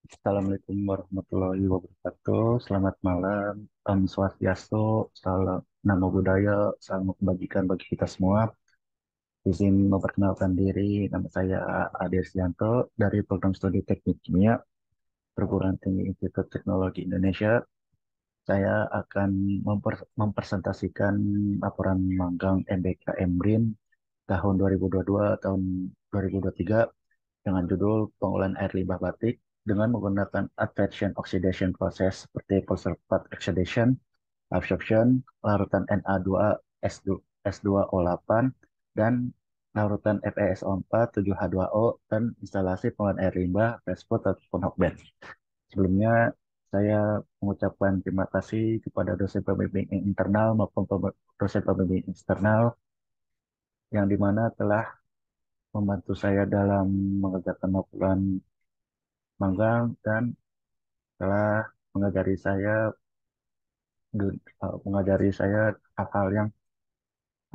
Assalamualaikum warahmatullahi wabarakatuh. Selamat malam. Om Swastiastu, salam namo buddhaya, salam kebajikan bagi kita semua. Izin memperkenalkan diri, nama saya Ade Sianto dari Program Studi Teknik Kimia, Perguruan Tinggi Institut Teknologi Indonesia. Saya akan mempresentasikan laporan magang MBK MBRIN tahun 2022 tahun 2023 dengan judul pengolahan air limbah batik dengan menggunakan advection oxidation process seperti post-sulfate oxidation, absorption, larutan Na2S2, S2O8, dan larutan FeSO4, 7H2O, dan instalasi pengolahan air limbah, Fastfood ataupun hotbed. Sebelumnya, saya mengucapkan terima kasih kepada dosen pembimbing internal maupun dosen pembimbing eksternal yang dimana telah membantu saya dalam mengerjakan laporan magang dan telah mengajari saya mengajari saya hal-hal yang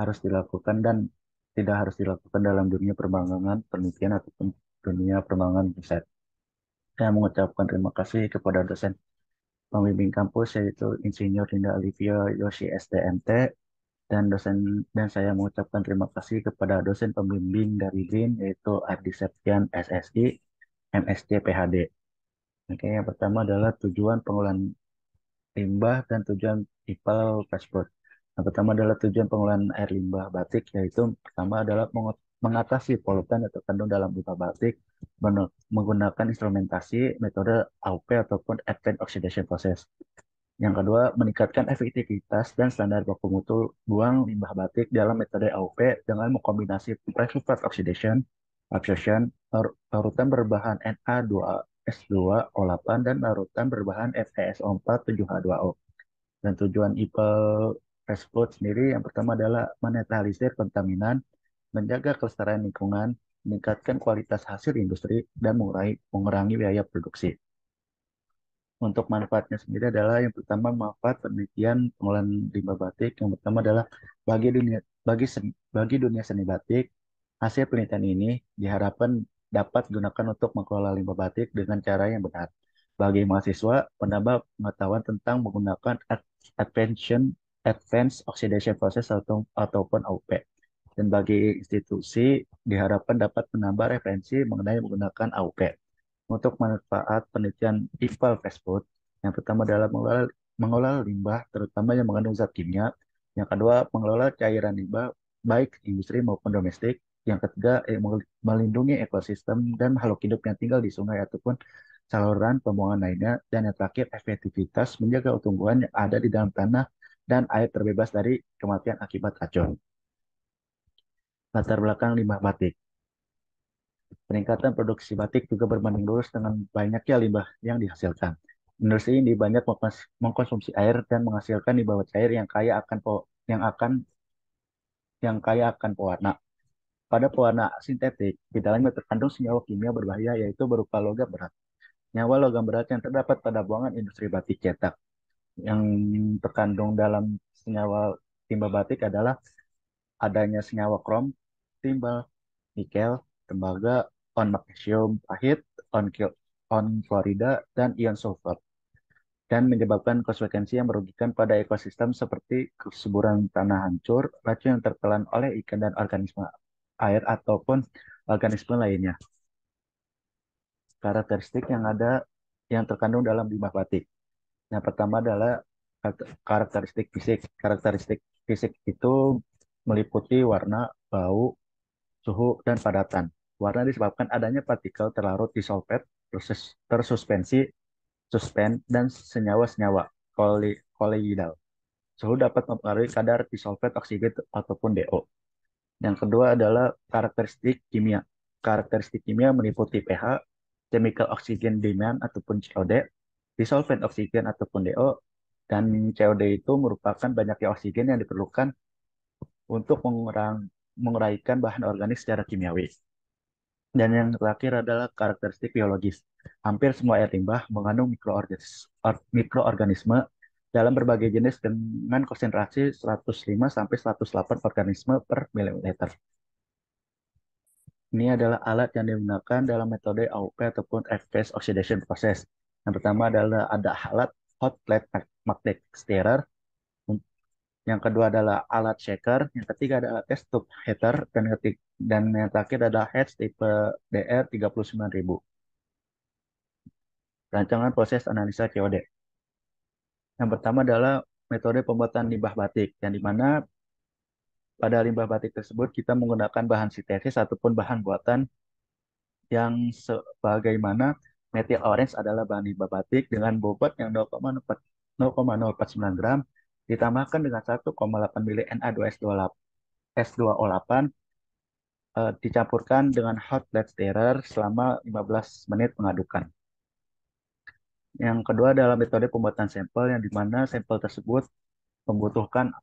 harus dilakukan dan tidak harus dilakukan dalam dunia perbankan, penelitian ataupun dunia perbankan riset. Saya mengucapkan terima kasih kepada dosen pembimbing kampus yaitu Insinyur Linda Olivia Yosi STMT dan saya mengucapkan terima kasih kepada dosen pembimbing dari BRIN yaitu Ardi Septian SSI MSc PhD. Oke, yang pertama adalah tujuan pengolahan limbah dan tujuan IPAL Passport. Yang pertama adalah tujuan pengolahan air limbah batik, yaitu pertama adalah mengatasi polutan yang terkandung dalam limbah batik menggunakan instrumentasi metode AUP ataupun Advanced Oxidation Process. Yang kedua, meningkatkan efektivitas dan standar baku mutu buang limbah batik dalam metode AUP dengan mengkombinasi precipitate oxidation, absorption, larutan berbahan Na2S2O8 dan larutan berbahan FeSO4 7H2O. Dan tujuan IPL Fast Food sendiri yang pertama adalah menetralisir kontaminan, menjaga kelestarian lingkungan, meningkatkan kualitas hasil industri, dan mengurangi biaya produksi. Untuk manfaatnya sendiri adalah yang pertama manfaat penelitian pengolahan limbah batik. Yang pertama adalah bagi dunia seni batik, hasil penelitian ini diharapkan dapat digunakan untuk mengelola limbah batik dengan cara yang benar. Bagi mahasiswa, menambah pengetahuan tentang menggunakan Advanced Oxidation Process ataupun AUP. Dan bagi institusi, diharapkan dapat menambah referensi mengenai menggunakan AUP. Untuk manfaat penelitian IPAL fast food, yang pertama adalah mengelola limbah, terutama yang mengandung zat kimia. Yang kedua, mengelola cairan limbah, baik industri maupun domestik. Yang ketiga, melindungi ekosistem dan makhluk hidup yang tinggal di sungai ataupun saluran pembuangan lainnya. Dan yang terakhir, efektivitas menjaga tumbuhan yang ada di dalam tanah dan air terbebas dari kematian akibat racun. Latar belakang limbah batik. Peningkatan produksi batik juga berbanding lurus dengan banyaknya limbah yang dihasilkan. Industri ini banyak mengkonsumsi air dan menghasilkan limbah cair yang kaya akan pewarna. Pada pewarna sintetik, di dalamnya terkandung senyawa kimia berbahaya yaitu berupa logam berat. Nyawa logam berat yang terdapat pada buangan industri batik cetak. Yang terkandung dalam senyawa limbah batik adalah adanya senyawa krom, timbal, nikel, tembaga, on magnesium pahit, on fluorida, dan ion sulfur, dan menyebabkan konsekuensi yang merugikan pada ekosistem seperti kesuburan tanah hancur, racun yang tertelan oleh ikan dan organisme air ataupun organisme lainnya. Karakteristik yang ada yang terkandung dalam limbah batik. Yang pertama adalah karakteristik fisik. Karakteristik fisik itu meliputi warna, bau, suhu, dan padatan. Warna disebabkan adanya partikel terlarut di solvent, tersuspensi, dan senyawa-senyawa kolloidal. Suhu dapat mempengaruhi kadar disolvet oksigen ataupun DO. Yang kedua adalah karakteristik kimia. Karakteristik kimia meliputi pH, chemical oxygen demand ataupun COD, disolvent oksigen ataupun DO, dan COD itu merupakan banyaknya oksigen yang diperlukan untuk menguraikan bahan organik secara kimiawi. Dan yang terakhir adalah karakteristik biologis. Hampir semua air limbah mengandung mikroorganisme dalam berbagai jenis dengan konsentrasi 105 sampai 108 organisme per mililiter. Ini adalah alat yang digunakan dalam metode AOP ataupun Phase Oxidation Process. Yang pertama adalah ada alat hot plate magnetic stirrer. Yang kedua adalah alat shaker. Yang ketiga adalah test tube heater. Dan yang terakhir adalah head tipe DR 39000. Rancangan proses analisa COD. Yang pertama adalah metode pembuatan limbah batik, yang dimana pada limbah batik tersebut kita menggunakan bahan sintetis ataupun bahan buatan yang sebagaimana metil orange adalah bahan limbah batik dengan bobot yang 0,049 gram ditambahkan dengan 1,8 mili Na2S2O8 dicampurkan dengan hot plate stirrer selama 15 menit mengadukan. Yang kedua adalah metode pembuatan sampel yang dimana sampel tersebut membutuhkan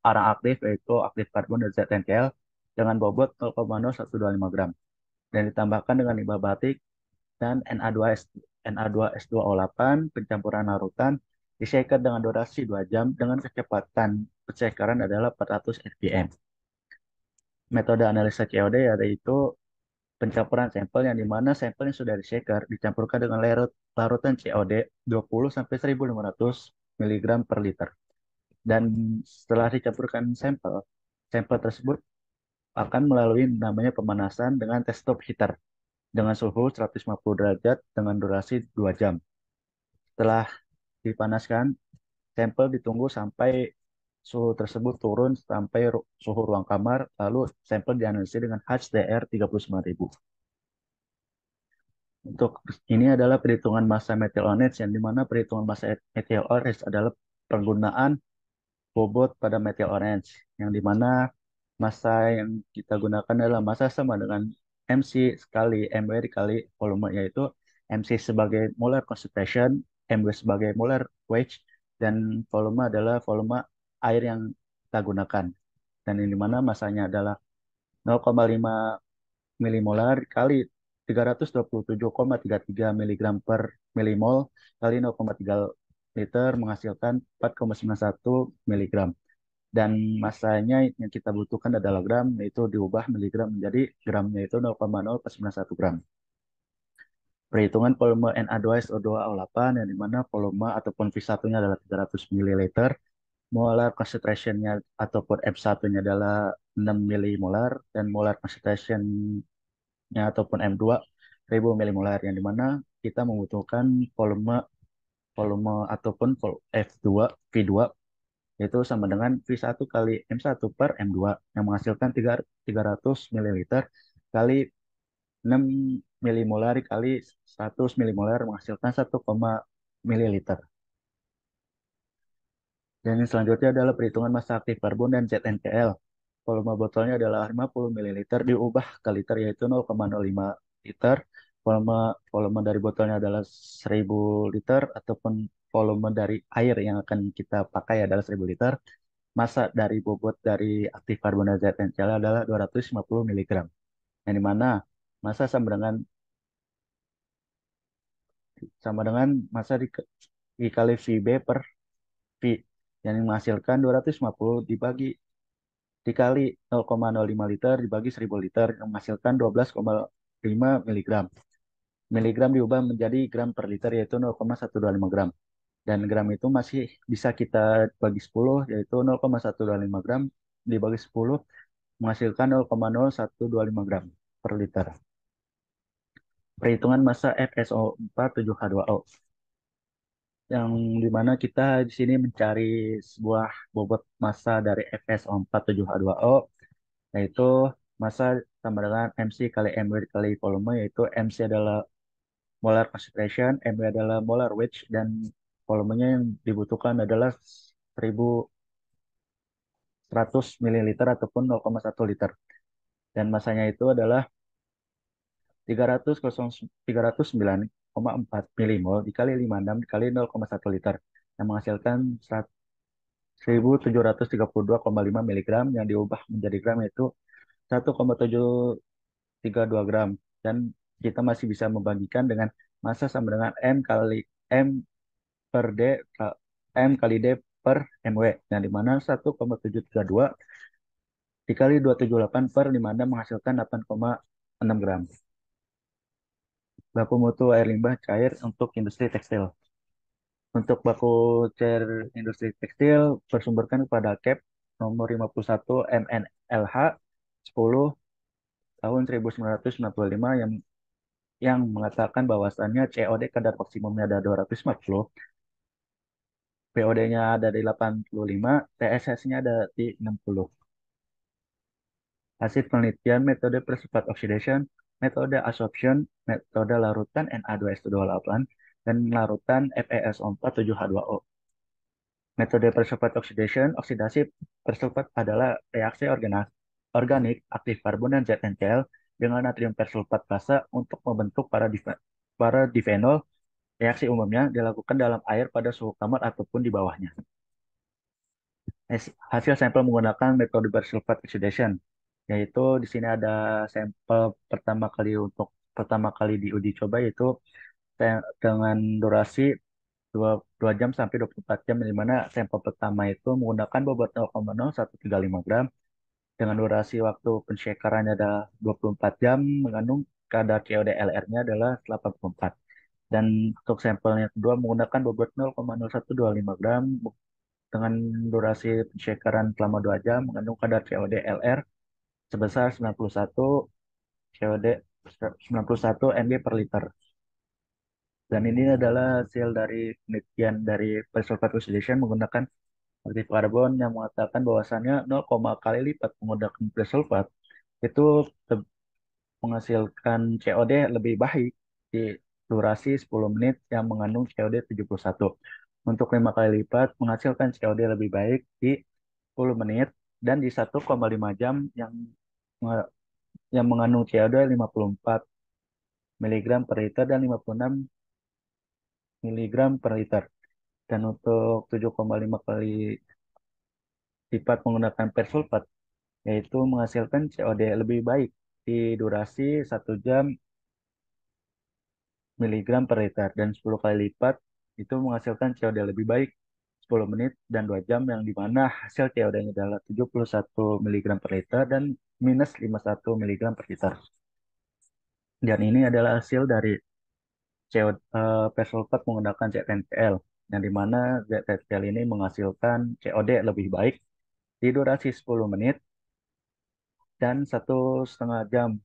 arang aktif yaitu aktif karbon dan ZNCl dengan bobot 0,0125 gram dan ditambahkan dengan limbah batik dan Na2S2O8 pencampuran larutan dishaker dengan durasi 2 jam dengan kecepatan penshakeren adalah 400 rpm. Metode analisa COD yaitu pencampuran sampel yang dimana sampel yang sudah dishaker dicampurkan dengan larutan COD 20 sampai 1500 mg per liter. Dan setelah dicampurkan sampel, sampel tersebut akan melalui namanya pemanasan dengan test tube heater dengan suhu 150 derajat dengan durasi 2 jam. Setelah dipanaskan, sampel ditunggu sampai suhu tersebut turun sampai suhu ruang kamar, lalu sampel dianalisis dengan HDR 39000. Untuk ini adalah perhitungan massa metal orange, yang dimana perhitungan massa metal orange adalah penggunaan bobot pada metal orange, yang dimana massa yang kita gunakan adalah massa sama dengan MC sekali MW dikali volume, yaitu MC sebagai molar concentration, MW sebagai molar weight, dan volume adalah volume air yang kita gunakan. Dan ini mana masanya adalah 0,5 milimolar kali 327,33 miligram per milimol kali 0,3 liter menghasilkan 4,91 miligram. Dan masanya yang kita butuhkan adalah gram, yaitu diubah miligram menjadi gramnya itu 0,091 gram. Perhitungan volume Na2SO2O8 yang dimana volume ataupun V1-nya adalah 300 ml, molar concentration-nya ataupun M1-nya adalah 6 milimolar, dan molar concentration-nya ataupun M2 1000 milimolar, yang dimana kita membutuhkan volume volume ataupun F2 V2 yaitu sama dengan V1 kali M1 per M2 yang menghasilkan 300 ml kali 6 milimolar kali 100 milimolar menghasilkan 1, mililiter. Dan yang selanjutnya adalah perhitungan massa aktif karbon dan ZNCl. Volume botolnya adalah 50 mililiter diubah ke liter yaitu 0,05 liter. Volume volume dari botolnya adalah 1000 liter ataupun volume dari air yang akan kita pakai adalah 1000 liter. Massa dari bobot dari aktif karbon dan ZNCl adalah 250 miligram. Yang dimana massa sama dengan massa dikali VB per V yang menghasilkan 250 dikali 0,05 liter dibagi 1000 liter yang menghasilkan 12,5 miligram. Miligram diubah menjadi gram per liter yaitu 0,125 gram. Dan gram itu masih bisa kita bagi 10 yaitu 0,125 gram dibagi 10 menghasilkan 0,0125 gram per liter. Perhitungan massa FSO4 7H2O yang dimana kita di sini mencari sebuah bobot massa dari FSO4 7H2O yaitu massa sama dengan MC kali MW kali volume, yaitu MC adalah molar concentration, MW adalah molar weight, dan volumenya yang dibutuhkan adalah 1100 ml ataupun 0,1 liter. Dan masanya itu adalah 309,4 milimol dikali 56 dikali 0,1 liter yang menghasilkan 1732,5 miligram yang diubah menjadi gram yaitu 1,732 gram. Dan kita masih bisa membagikan dengan massa sama dengan M kali M per D M kali D per MW, yang dimana 1,732 dikali 278 per 56 menghasilkan 8,6 gram. Baku mutu air limbah cair untuk industri tekstil. Untuk baku cair industri tekstil bersumberkan kepada KEP nomor 51 MNLH 10 tahun 1995 yang mengatakan bahwasannya COD kadar maksimumnya ada 240, POD-nya ada di 85, TSS-nya ada di 60. Hasil penelitian metode precipitate oxidation, metode absorption, metode larutan Na2S28, dan larutan FeS4 7H2O. Metode precipitate oxidation, oksidasi persulfat adalah reaksi organik aktif karbon dan ZnCl dengan natrium persulfat basa untuk membentuk para difenol. Reaksi umumnya dilakukan dalam air pada suhu kamar ataupun di bawahnya. Hasil sampel menggunakan metode bersulfat oxidation, yaitu di sini ada sampel pertama kali diuji coba yaitu dengan durasi 2 jam sampai 24 jam, di mana sampel pertama itu menggunakan bobot 0,0135 gram dengan durasi waktu pensyakarannya ada 24 jam, mengandung kadar COD-LR-nya adalah 84. Dan untuk sampel yang kedua menggunakan bobot 0,0125 gram dengan durasi pensyakaran selama 2 jam, mengandung kadar COD-LR sebesar 91 mg per liter. Dan ini adalah hasil dari penelitian dari Persulfat Oxidation menggunakan aktif karbon yang mengatakan bahwasannya 0, kali lipat menggunakan persulfat itu menghasilkan COD lebih baik di durasi 10 menit yang mengandung COD 71. Untuk 5 kali lipat menghasilkan COD lebih baik di 10 menit dan di 1,5 jam yang mengandung CO2 54 miligram per liter dan 56 miligram per liter. Dan untuk 7,5 kali lipat menggunakan persulfat, yaitu menghasilkan COD lebih baik di durasi 1 jam miligram per liter. Dan 10 kali lipat itu menghasilkan COD lebih baik 10 menit dan 2 jam, yang dimana hasil COD-nya adalah 71 miligram per liter dan minus 51 miligram per liter. Dan ini adalah hasil dari persulfat menggunakan ZnCl, yang dimana ZnCl ini menghasilkan COD lebih baik di durasi 10 menit dan 1,5 jam,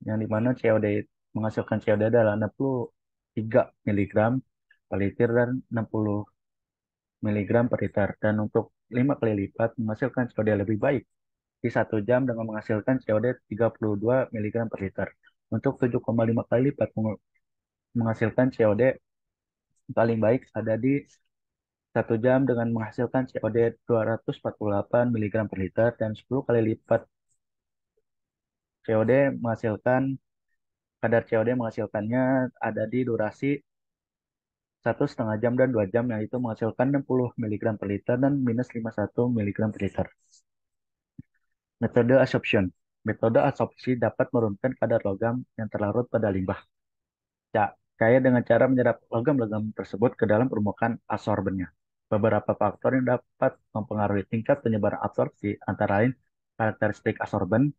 yang dimana COD menghasilkan COD adalah 63 miligram per liter dan 60 miligram per liter. Dan untuk 5 kali lipat menghasilkan COD lebih baik di 1 jam dengan menghasilkan COD 32 miligram per liter. Untuk 7,5 kali lipat menghasilkan COD paling baik ada di 1 jam dengan menghasilkan COD 248 miligram per liter, dan 10 kali lipat COD menghasilkan kadar COD menghasilkannya ada di durasi 1,5 jam dan 2 jam, yaitu menghasilkan 60 miligram per liter dan minus 51 miligram per liter. Metode absorption. Metode absorpsi dapat menurunkan kadar logam yang terlarut pada limbah cair dengan cara menyerap logam-logam tersebut ke dalam permukaan absorbennya. Beberapa faktor yang dapat mempengaruhi tingkat penyebaran absorpsi antara lain karakteristik absorben,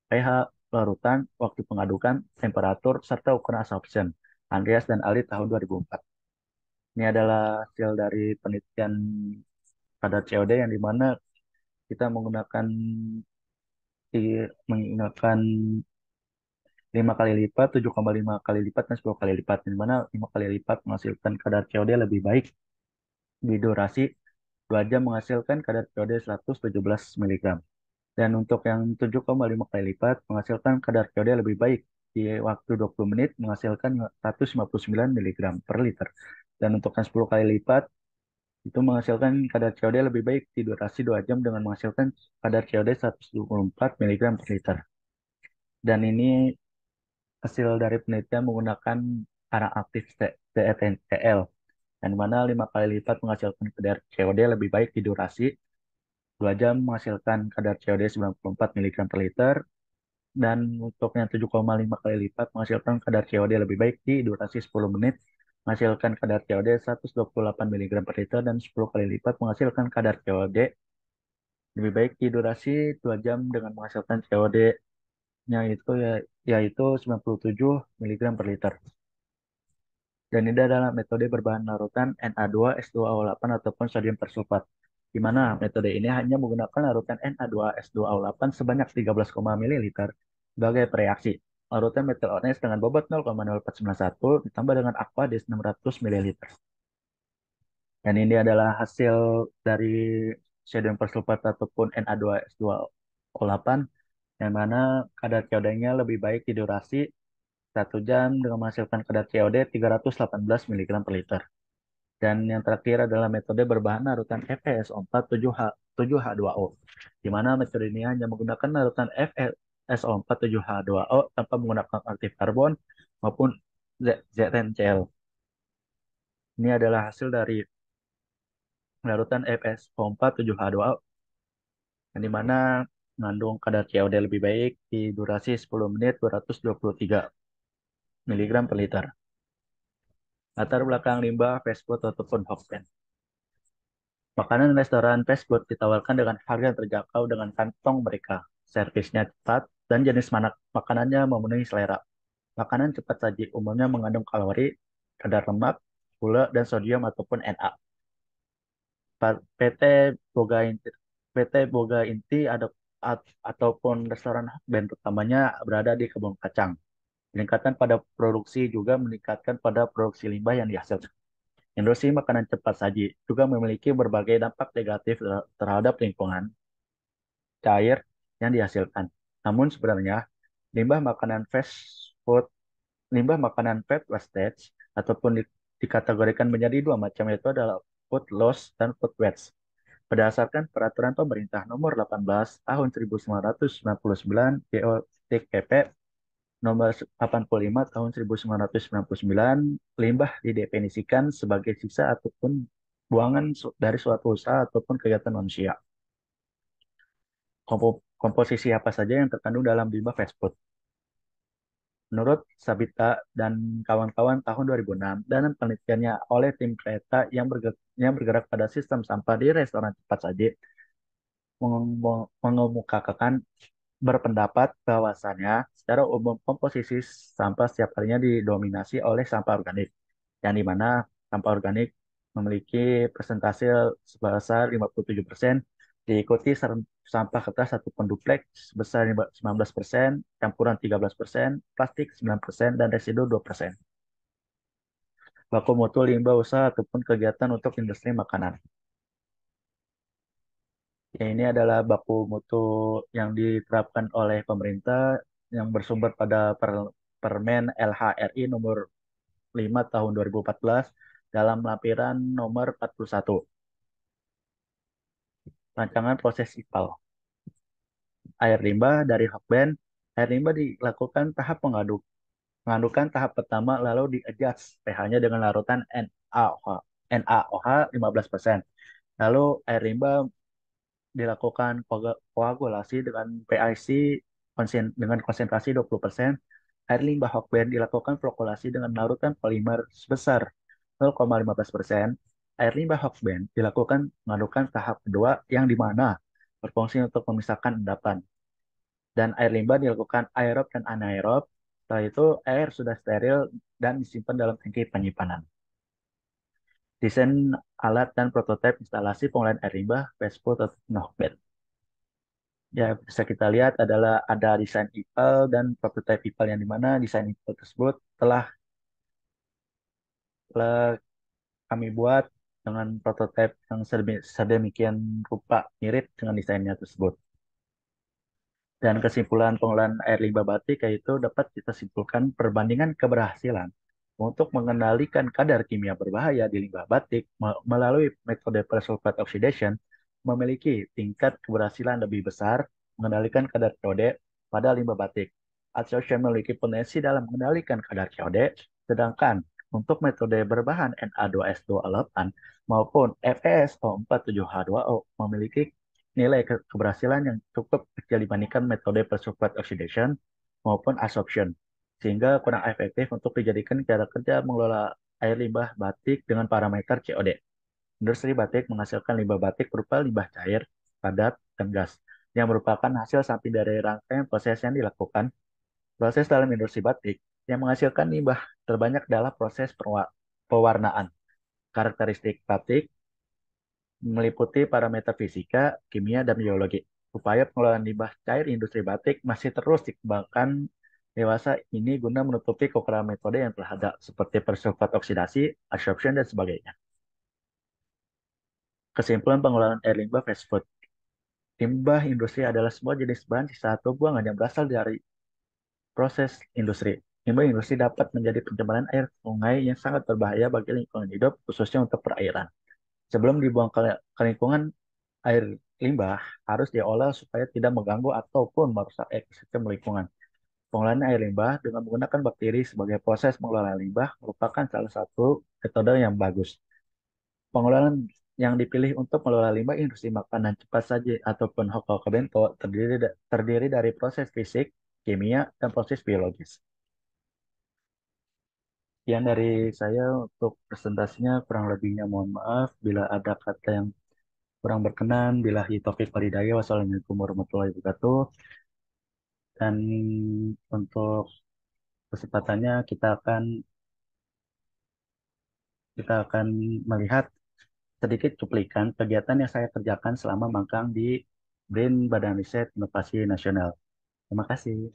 pH larutan, waktu pengadukan, temperatur, serta ukuran absorption. Andreas dan Ali tahun 2004. Ini adalah hasil dari penelitian kadar COD yang dimana kita menggunakan 5 kali lipat, 7,5 kali lipat, dan 10 kali lipat. Di mana 5 kali lipat menghasilkan kadar COD lebih baik di durasi 2 jam menghasilkan kadar COD 117 miligram. Dan untuk yang 7,5 kali lipat menghasilkan kadar COD lebih baik di waktu 20 menit menghasilkan 159 miligram per liter. Dan untuk yang 10 kali lipat itu menghasilkan kadar COD lebih baik di durasi 2 jam dengan menghasilkan kadar COD 124 miligram per liter. Dan ini hasil dari penelitian menggunakan arang aktif ZnCl, yang mana 5 kali lipat menghasilkan kadar COD lebih baik di durasi 2 jam menghasilkan kadar COD 94 miligram per liter, dan untuk yang 7,5 kali lipat menghasilkan kadar COD lebih baik di durasi 10 menit menghasilkan kadar COD 128 miligram per liter, dan 10 kali lipat menghasilkan kadar COD Lebih baik di durasi 2 jam dengan menghasilkan COD-nya itu yaitu 97 miligram per liter. Dan ini adalah metode berbahan larutan Na2S2O8 ataupun sodium persulfat. Di mana metode ini hanya menggunakan larutan Na2S2O8 sebanyak 13, ml sebagai pereaksi. Larutan metil ones dengan bobot 0,0491 ditambah dengan aqua di 600 ml. Dan ini adalah hasil dari sodium persulfat ataupun Na2S2O8 yang mana kadar COD-nya lebih baik di durasi 1 jam dengan menghasilkan kadar COD 318 miligram per liter. Dan yang terakhir adalah metode berbahan larutan FeSO4 7H2O, di mana metode ini hanya menggunakan larutan FeSO4 7H2O tanpa menggunakan aktif karbon maupun ZNCl. Ini adalah hasil dari larutan FeSO4 7H2O, yang di mana mengandung kadar COD lebih baik di durasi 10 menit 223 miligram per liter. Latar belakang limbah fast food ataupun hokben. Makanan restoran fast food ditawarkan dengan harga yang terjangkau dengan kantong mereka. Servisnya cepat dan jenis makanannya memenuhi selera. Makanan cepat saji umumnya mengandung kalori, kadar lemak, gula, dan sodium ataupun Na. PT Boga Inti, PT Boga Inti ataupun restoran band utamanya berada di Kebun Kacang. Peningkatan pada produksi juga meningkatkan pada produksi limbah yang dihasilkan. Industri makanan cepat saji juga memiliki berbagai dampak negatif terhadap lingkungan cair yang dihasilkan. Namun sebenarnya limbah makanan fast food, limbah makanan food wastage ataupun dikategorikan menjadi dua macam, yaitu adalah food loss dan food waste. Berdasarkan peraturan pemerintah nomor 18 tahun 1999 GO-PP nomor 85 tahun 1999, limbah didefinisikan sebagai sisa ataupun buangan dari suatu usaha ataupun kegiatan manusia. Komposisi apa saja yang terkandung dalam limbah fast food? Menurut Sabita dan kawan-kawan tahun 2006, dan penelitiannya oleh tim kereta yang bergerak pada sistem sampah di restoran cepat saji, mengemukakan berpendapat bahwasannya secara umum komposisi sampah setiap harinya didominasi oleh sampah organik, yang dimana sampah organik memiliki persentase sebesar 57%, diikuti sampah kertas ataupun dupleks sebesar 19%, campuran 13%, plastik 9%, dan residu 2%. Baku mutu limbah usaha ataupun kegiatan untuk industri makanan. Ya, ini adalah baku mutu yang diterapkan oleh pemerintah yang bersumber pada Permen LHRI nomor 5 tahun 2014 dalam lampiran nomor 41. Rancangan proses IPAL. Air limbah dari Hokben. Air limbah dilakukan tahap pengadukan tahap pertama lalu di-adjust pH-nya dengan larutan NaOH 15%. Lalu air limbah dilakukan koagulasi dengan PIC dengan konsentrasi 20%. Air limbah Hokben dilakukan flokulasi dengan larutan polimer sebesar 0,15%. Air limbah Hokben dilakukan mengadukan tahap kedua yang di mana berfungsi untuk memisahkan endapan. Dan air limbah dilakukan aerob dan anaerob. Setelah itu air sudah steril dan disimpan dalam tangki penyimpanan. Desain alat dan prototipe instalasi pengolahan air limbah fast food atau Hokben. Ya, bisa kita lihat adalah ada desain IPAL dan prototipe IPAL, yang dimana desain IPAL tersebut telah kami buat dengan prototipe yang sedemikian rupa mirip dengan desainnya tersebut. Dan kesimpulan pengolahan air limbah batik yaitu dapat kita simpulkan perbandingan keberhasilan untuk mengendalikan kadar kimia berbahaya di limbah batik melalui metode persulfate oxidation memiliki tingkat keberhasilan lebih besar mengendalikan kadar COD pada limbah batik. Adsorption memiliki potensi dalam mengendalikan kadar COD, sedangkan untuk metode berbahan Na2S2O8 maupun FeSO47H2O memiliki nilai keberhasilan yang cukup kecil dibandingkan metode persulfate oxidation maupun adsorption, sehingga kurang efektif untuk dijadikan cara kerja mengelola air limbah batik dengan parameter COD. Industri batik menghasilkan limbah batik berupa limbah cair padat, dan gas, yang merupakan hasil samping dari rangkaian proses yang dilakukan. Proses dalam industri batik yang menghasilkan limbah terbanyak adalah proses pewarnaan. Karakteristik batik meliputi parameter fisika, kimia, dan biologi. Upaya pengelolaan limbah cair industri batik masih terus dikembangkan dewasa ini guna menutupi kekurangan metode yang telah ada, seperti persulfat oksidasi, adsorption, dan sebagainya. Kesimpulan pengelolaan air limbah fast food. Limbah industri adalah semua jenis bahan sisa atau buangan yang berasal dari proses industri. Limbah industri dapat menjadi pencemaran air sungai yang sangat berbahaya bagi lingkungan hidup, khususnya untuk perairan. Sebelum dibuang ke lingkungan, air limbah harus diolah supaya tidak mengganggu ataupun merusak ekosistem lingkungan. Pengolahan air limbah dengan menggunakan bakteri sebagai proses pengelolaan limbah merupakan salah satu metode yang bagus. Pengelolaan yang dipilih untuk mengelola limbah industri makanan cepat saji ataupun hoka bento terdiri dari proses fisik, kimia, dan proses biologis. Sekian dari saya untuk presentasinya, kurang lebihnya mohon maaf bila ada kata yang kurang berkenan. Billahi taufik walhidayah. Wassalamualaikum warahmatullahi wabarakatuh. Dan untuk kesempatannya kita akan melihat sedikit cuplikan kegiatan yang saya kerjakan selama magang di BRIN Badan Riset Inovasi Nasional. Terima kasih.